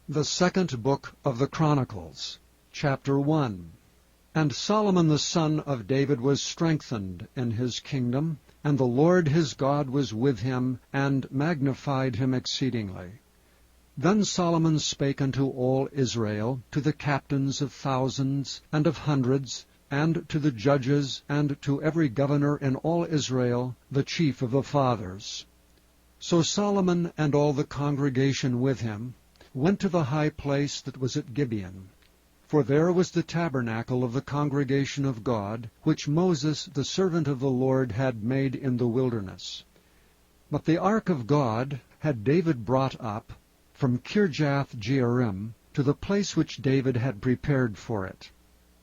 The second book of the Chronicles, chapter 1. And Solomon the son of David was strengthened in his kingdom, and the Lord his God was with him, and magnified him exceedingly. Then Solomon spake unto all Israel, to the captains of thousands and of hundreds, and to the judges, and to every governor in all Israel, the chief of the fathers. So Solomon and all the congregation with him went to the high place that was at Gibeon. For there was the tabernacle of the congregation of God, which Moses the servant of the Lord had made in the wilderness. But the ark of God had David brought up from Kirjath-jearim to the place which David had prepared for it.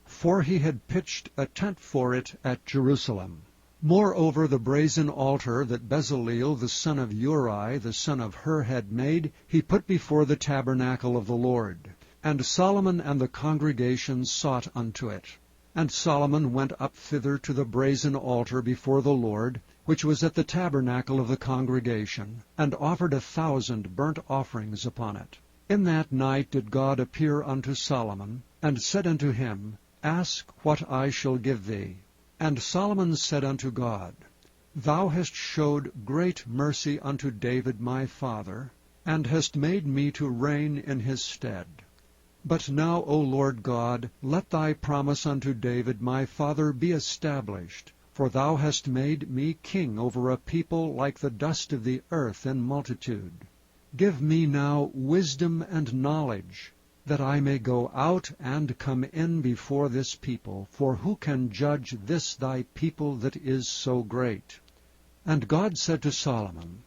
For he had pitched a tent for it at Jerusalem. Moreover, the brazen altar that Bezaleel the son of Uri the son of Hur had made, he put before the tabernacle of the Lord. And Solomon and the congregation sought unto it. And Solomon went up thither to the brazen altar before the Lord, which was at the tabernacle of the congregation, and offered 1,000 burnt offerings upon it. In that night did God appear unto Solomon, and said unto him, Ask what I shall give thee. And Solomon said unto God, Thou hast showed great mercy unto David my father, and hast made me to reign in his stead. But now, O Lord God, let thy promise unto David my father be established, for thou hast made me king over a people like the dust of the earth in multitude. Give me now wisdom and knowledge, that I may go out and come in before this people, for who can judge this thy people that is so great? And God said to Solomon,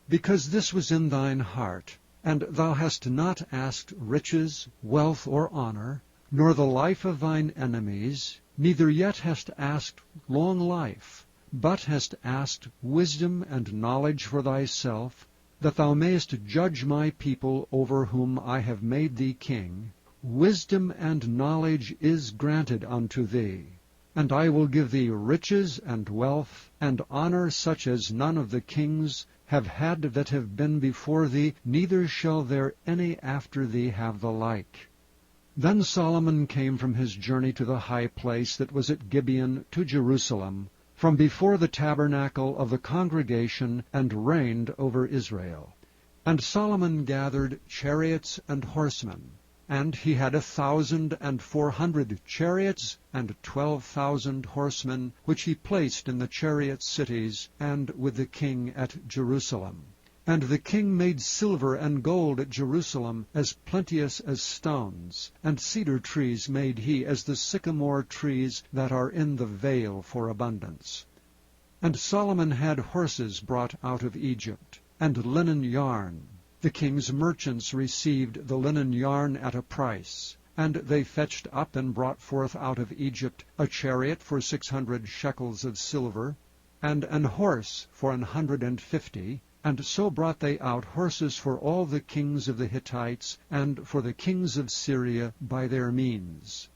Because this was in thine heart, and thou hast not asked riches, wealth, or honor, nor the life of thine enemies, neither yet hast asked long life, but hast asked wisdom and knowledge for thyself, that thou mayest judge my people over whom I have made thee king, wisdom and knowledge is granted unto thee. And I will give thee riches and wealth, and honor such as none of the kings have had that have been before thee, neither shall there any after thee have the like. Then Solomon came from his journey to the high place that was at Gibeon to Jerusalem, from before the tabernacle of the congregation, and reigned over Israel. And Solomon gathered chariots and horsemen, and he had 1,400 chariots and 12,000 horsemen, which he placed in the chariot cities, and with the king at Jerusalem. And the king made silver and gold at Jerusalem as plenteous as stones, and cedar trees made he as the sycamore trees that are in the vale for abundance. And Solomon had horses brought out of Egypt, and linen yarn. The king's merchants received the linen yarn at a price, and they fetched up and brought forth out of Egypt a chariot for 600 shekels of silver, and an horse for 150, and so brought they out horses for all the kings of the Hittites, and for the kings of Syria by their means.